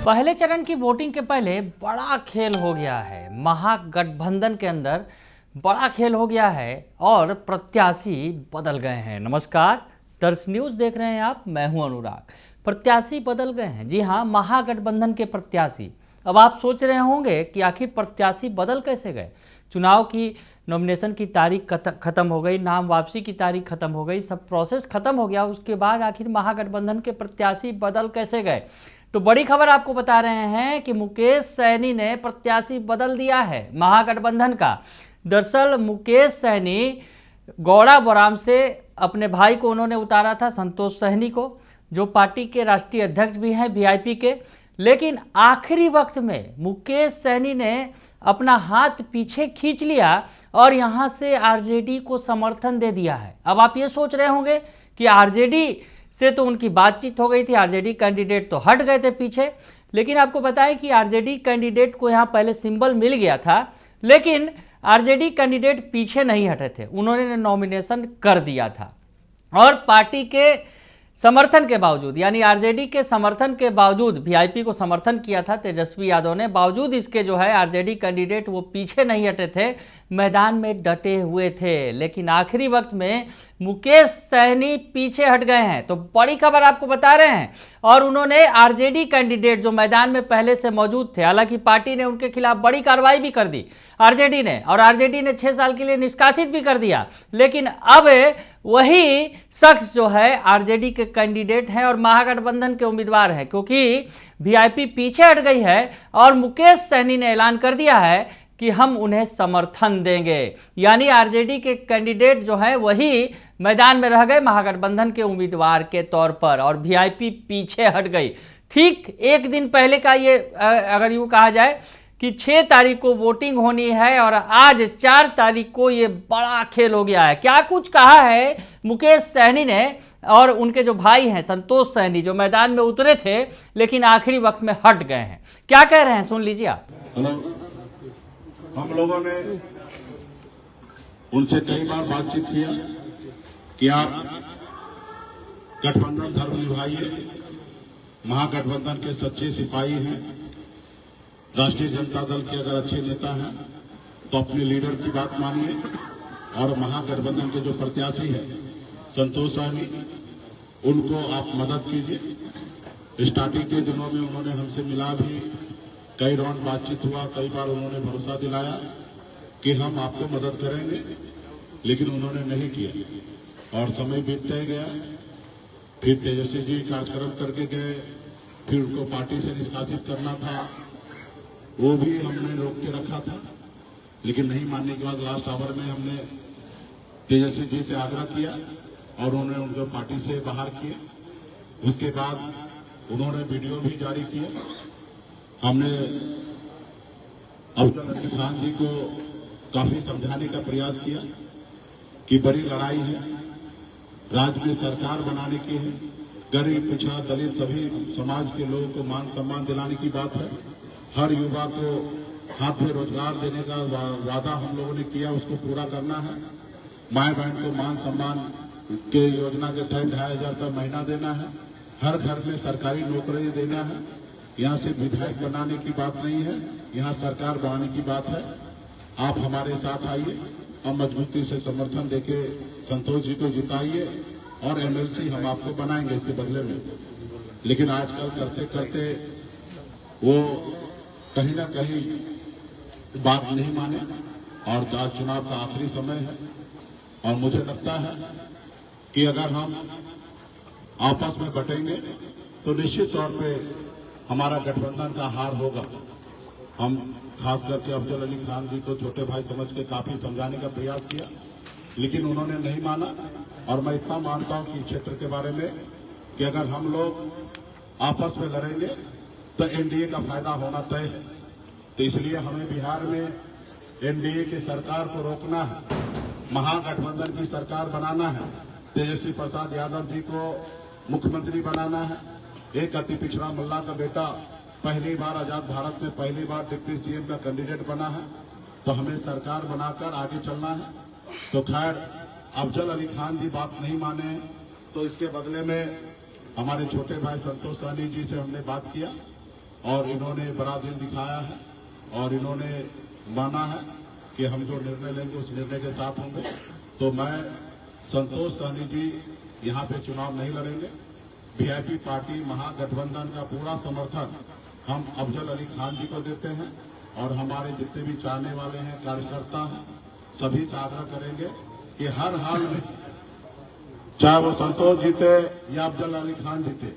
पहले चरण की वोटिंग के पहले बड़ा खेल हो गया है। महागठबंधन के अंदर बड़ा खेल हो गया है और प्रत्याशी बदल गए हैं। नमस्कार, दर्श न्यूज़ देख रहे हैं आप, मैं हूं अनुराग। प्रत्याशी बदल गए हैं, जी हां, महागठबंधन के प्रत्याशी। अब आप सोच रहे होंगे कि आखिर प्रत्याशी बदल कैसे गए। चुनाव की नॉमिनेशन की तारीख खत्म हो गई, नाम वापसी की तारीख खत्म हो गई, सब प्रोसेस खत्म हो गया, उसके बाद आखिर महागठबंधन के प्रत्याशी बदल कैसे गए। तो बड़ी खबर आपको बता रहे हैं कि मुकेश सहनी ने प्रत्याशी बदल दिया है महागठबंधन का। दरअसल मुकेश सहनी गौड़ा बौराम से अपने भाई को उन्होंने उतारा था, संतोष सहनी को, जो पार्टी के राष्ट्रीय अध्यक्ष भी हैं वीआईपी के। लेकिन आखिरी वक्त में मुकेश सहनी ने अपना हाथ पीछे खींच लिया और यहां से आरजेडी को समर्थन दे दिया है। अब आप ये सोच रहे होंगे कि आरजेडी से तो उनकी बातचीत हो गई थी, आरजेडी कैंडिडेट तो हट गए थे पीछे। लेकिन आपको बताएं कि आरजेडी कैंडिडेट को यहाँ पहले सिंबल मिल गया था, लेकिन आरजेडी कैंडिडेट पीछे नहीं हटे थे, उन्होंने नॉमिनेशन कर दिया था। और पार्टी के समर्थन के बावजूद, यानी आरजेडी के समर्थन के बावजूद, वीआईपी को समर्थन किया था तेजस्वी यादव ने, बावजूद इसके जो है आरजेडी कैंडिडेट वो पीछे नहीं हटे थे, मैदान में डटे हुए थे। लेकिन आखिरी वक्त में मुकेश सहनी पीछे हट गए हैं। तो बड़ी खबर आपको बता रहे हैं। और उन्होंने आरजेडी कैंडिडेट जो मैदान में पहले से मौजूद थे, हालांकि पार्टी ने उनके खिलाफ बड़ी कार्रवाई भी कर दी आरजेडी ने, और आरजेडी ने 6 साल के लिए निष्कासित भी कर दिया। लेकिन अब वही शख्स जो है आरजेडी के कैंडिडेट हैं और महागठबंधन के उम्मीदवार हैं, क्योंकि वीआईपी पीछे हट गई है और मुकेश सहनी ने ऐलान कर दिया है कि हम उन्हें समर्थन देंगे। यानी आरजेडी के कैंडिडेट जो है वही मैदान में रह गए महागठबंधन के उम्मीदवार के तौर पर, और वीआईपी पीछे हट गई। ठीक एक दिन पहले का ये, अगर यूँ कहा जाए कि 6 तारीख को वोटिंग होनी है और आज 4 तारीख को ये बड़ा खेल हो गया है। क्या कुछ कहा है मुकेश सहनी ने और उनके जो भाई हैं संतोष सहनी, जो मैदान में उतरे थे लेकिन आखिरी वक्त में हट गए हैं, क्या कह रहे हैं, सुन लीजिए आप। हम लोगों ने उनसे कई बार बातचीत किया कि आप गठबंधन धर्म निभाइए, महागठबंधन के सच्चे सिपाही हैं, राष्ट्रीय जनता दल के अगर अच्छे नेता हैं तो अपने लीडर की बात मानिए, और महागठबंधन के जो प्रत्याशी हैं संतोष सहनी, उनको आप मदद कीजिए। स्टार्टिंग के दिनों में उन्होंने हमसे मिला भी, कई राउंड बातचीत हुआ, कई बार उन्होंने भरोसा दिलाया कि हम आपको मदद करेंगे, लेकिन उन्होंने नहीं किया। और समय बीतते गया, फिर तेजस्वी जी कार्यक्रम करके गए, फिर उनको पार्टी से निष्कासित करना था, वो भी हमने रोक के रखा था, लेकिन नहीं मानने के बाद लास्ट आवर में हमने तेजस्वी जी से आग्रह किया और उन्होंने उनको पार्टी से बाहर किया। उसके बाद उन्होंने वीडियो भी जारी किया। हमने अफजल अली खान जी को काफी समझाने का प्रयास किया कि बड़ी लड़ाई है, राज्य में सरकार बनाने की है, गरीब पिछड़ा दलित सभी समाज के लोगों को मान सम्मान दिलाने की बात है, हर युवा को हाथ में रोजगार देने का वादा हम लोगों ने किया, उसको पूरा करना है, माए बहन को मान सम्मान के योजना के तहत 2500 रुपये महीना देना है, हर घर में सरकारी नौकरी देना है। यहाँ से विधायक बनाने की बात नहीं है, यहाँ सरकार बनाने की बात है। आप हमारे साथ आइए, हम मजबूती से समर्थन देके संतोष जी को जिताइए और एमएलसी हम आपको बनाएंगे इसके बदले में। लेकिन आजकल करते करते वो कहीं ना कहीं बात नहीं माने, और आज चुनाव का आखिरी समय है, और मुझे लगता है कि अगर हम आपस में बटेंगे तो निश्चित तौर पे हमारा गठबंधन का हार होगा। हम खास करके अफजल अली खान जी को छोटे भाई समझ के काफी समझाने का प्रयास किया, लेकिन उन्होंने नहीं माना। और मैं इतना मानता हूं कि क्षेत्र के बारे में कि अगर हम लोग आपस में लड़ेंगे तो एनडीए का फायदा होना तय है। तो इसलिए हमें बिहार में एनडीए की सरकार को रोकना है, महागठबंधन की सरकार बनाना है, तेजस्वी प्रसाद यादव जी को मुख्यमंत्री बनाना है। एक अति पिछड़ा मुल्ला का बेटा पहली बार आजाद भारत में पहली बार डिप्टी सीएम का कैंडिडेट बना है, तो हमें सरकार बनाकर आगे चलना है। तो खैर अफजल अली खान जी बात नहीं माने, तो इसके बदले में हमारे छोटे भाई संतोष सहनी जी से हमने बात किया और इन्होंने बड़ा दिल दिखाया है और इन्होंने माना है कि हम जो निर्णय लेंगे उस निर्णय के साथ होंगे। तो मैं संतोष सहनी जी यहाँ पे चुनाव नहीं लड़ेंगे। वीआईपी पार्टी महागठबंधन का पूरा समर्थन हम अफजल अली खान जी को देते हैं और हमारे जितने भी चाहने वाले हैं, कार्यकर्ता हैं, सभी से आग्रह करेंगे कि हर हाल में चाहे वो संतोष जीते या अफजल अली खान जीते,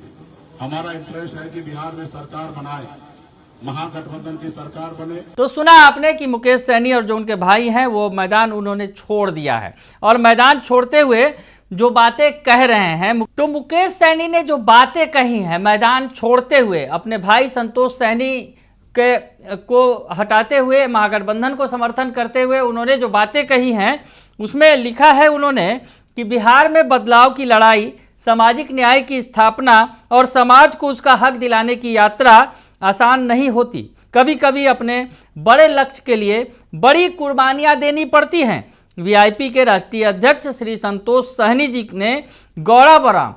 हमारा इंटरेस्ट है कि बिहार में सरकार बनाए, महागठबंधन की सरकार बने। तो सुना आपने कि मुकेश सहनी और जो उनके भाई हैं वो मैदान उन्होंने छोड़ दिया है और मैदान छोड़ते हुए जो बातें कह रहे हैं, तो मुकेश सहनी ने जो बातें कही हैं मैदान छोड़ते हुए, अपने भाई संतोष सहनी को हटाते हुए, महागठबंधन को समर्थन करते हुए उन्होंने जो बातें कही हैं उसमें लिखा है उन्होंने कि बिहार में बदलाव की लड़ाई, सामाजिक न्याय की स्थापना और समाज को उसका हक दिलाने की यात्रा आसान नहीं होती। कभी कभी अपने बड़े लक्ष्य के लिए बड़ी कुर्बानियां देनी पड़ती हैं। वीआईपी के राष्ट्रीय अध्यक्ष श्री संतोष सहनी जी ने गौड़ा बराम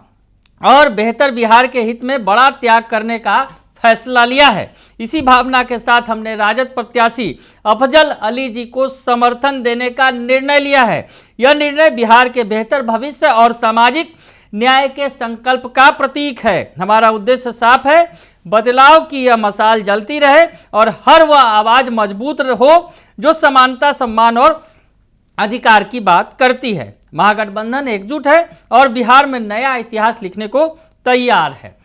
और बेहतर बिहार के हित में बड़ा त्याग करने का फैसला लिया है। इसी भावना के साथ हमने राजद प्रत्याशी अफजल अली जी को समर्थन देने का निर्णय लिया है। यह निर्णय बिहार के बेहतर भविष्य और सामाजिक न्याय के संकल्प का प्रतीक है। हमारा उद्देश्य साफ है, बदलाव की यह मशाल जलती रहे और हर वह आवाज मजबूत हो जो समानता, सम्मान और अधिकार की बात करती है। महागठबंधन एकजुट है और बिहार में नया इतिहास लिखने को तैयार है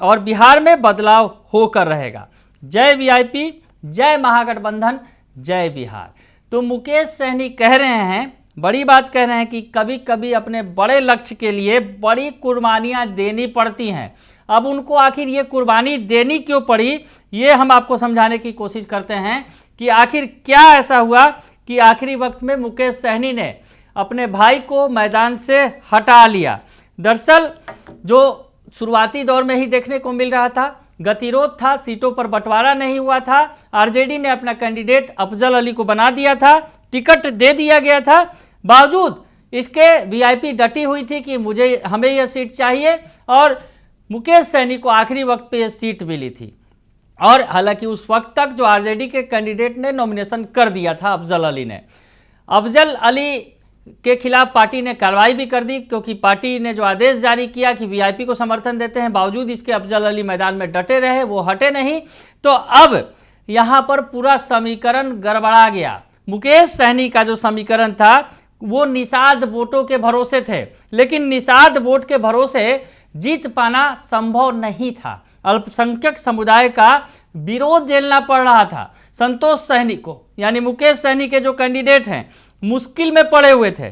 और बिहार में बदलाव होकर रहेगा। जय वीआईपी, जय महागठबंधन, जय बिहार। तो मुकेश सहनी कह रहे हैं, बड़ी बात कह रहे हैं कि कभी कभी अपने बड़े लक्ष्य के लिए बड़ी कुर्बानियां देनी पड़ती हैं। अब उनको आखिर ये कुर्बानी देनी क्यों पड़ी, ये हम आपको समझाने की कोशिश करते हैं कि आखिर क्या ऐसा हुआ कि आखिरी वक्त में मुकेश सहनी ने अपने भाई को मैदान से हटा लिया। दरअसल जो शुरुआती दौर में ही देखने को मिल रहा था, गतिरोध था, सीटों पर बंटवारा नहीं हुआ था, आरजेडी ने अपना कैंडिडेट अफजल अली को बना दिया था, टिकट दे दिया गया था, बावजूद इसके वीआईपी डटी हुई थी कि हमें यह सीट चाहिए और मुकेश सहनी को आखिरी वक्त पे यह सीट मिली थी। और हालांकि उस वक्त तक जो आरजेडी के कैंडिडेट ने नॉमिनेशन कर दिया था अफजल अली ने, अफजल अली के खिलाफ पार्टी ने कार्रवाई भी कर दी, क्योंकि पार्टी ने जो आदेश जारी किया कि वीआईपी को समर्थन देते हैं, बावजूद इसके अफजल अली मैदान में डटे रहे, वो हटे नहीं। तो अब यहाँ पर पूरा समीकरण गड़बड़ा गया। मुकेश सहनी का जो समीकरण था वो निषाद वोटों के भरोसे थे, लेकिन निषाद वोट के भरोसे जीत पाना संभव नहीं था। अल्पसंख्यक समुदाय का विरोध झेलना पड़ रहा था। संतोष सहनी को, यानी मुकेश सहनी के जो कैंडिडेट हैं, मुश्किल में पड़े हुए थे।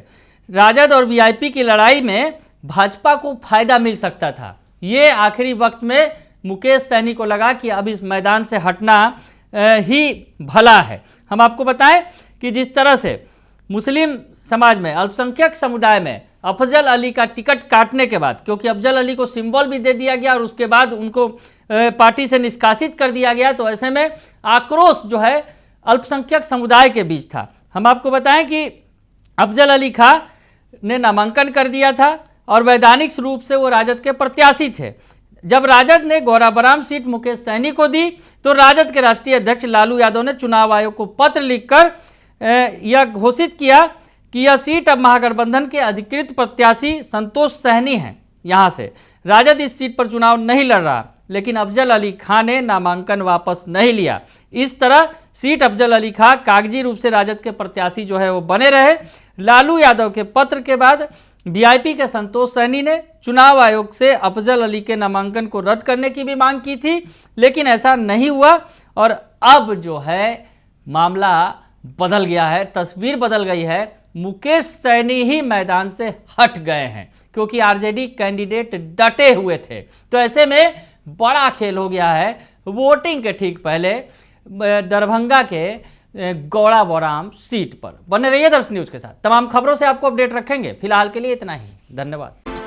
राजद और वीआईपी की लड़ाई में भाजपा को फायदा मिल सकता था। ये आखिरी वक्त में मुकेश सहनी को लगा कि अब इस मैदान से हटना ही भला है। हम आपको बताएं कि जिस तरह से मुस्लिम समाज में, अल्पसंख्यक समुदाय में अफजल अली का टिकट काटने के बाद, क्योंकि अफजल अली को सिंबल भी दे दिया गया और उसके बाद उनको पार्टी से निष्कासित कर दिया गया, तो ऐसे में आक्रोश जो है अल्पसंख्यक समुदाय के बीच था। हम आपको बताएं कि अफजल अली खां ने नामांकन कर दिया था और वैधानिक रूप से वो राजद के प्रत्याशी थे। जब राजद ने गौड़ा बराम सीट मुकेश सहनी को दी, तो राजद के राष्ट्रीय अध्यक्ष लालू यादव ने चुनाव आयोग को पत्र लिखकर यह घोषित किया कि यह सीट अब महागठबंधन के अधिकृत प्रत्याशी संतोष सहनी हैं। यहाँ से राजद इस सीट पर चुनाव नहीं लड़ रहा, लेकिन अफजल अली खां ने नामांकन वापस नहीं लिया। इस तरह सीट अफजल अली खां कागजी रूप से राजद के प्रत्याशी जो है वो बने रहे। लालू यादव के पत्र के बाद वीआईपी के संतोष सहनी ने चुनाव आयोग से अफजल अली के नामांकन को रद्द करने की भी मांग की थी, लेकिन ऐसा नहीं हुआ और अब जो है मामला बदल गया है, तस्वीर बदल गई है। मुकेश सहनी ही मैदान से हट गए हैं क्योंकि आरजेडी कैंडिडेट डटे हुए थे। तो ऐसे में बड़ा खेल हो गया है वोटिंग के ठीक पहले दरभंगा के गौड़ा बराम सीट पर। बने रहिए दर्शन न्यूज के साथ, तमाम खबरों से आपको अपडेट रखेंगे। फिलहाल के लिए इतना ही, धन्यवाद।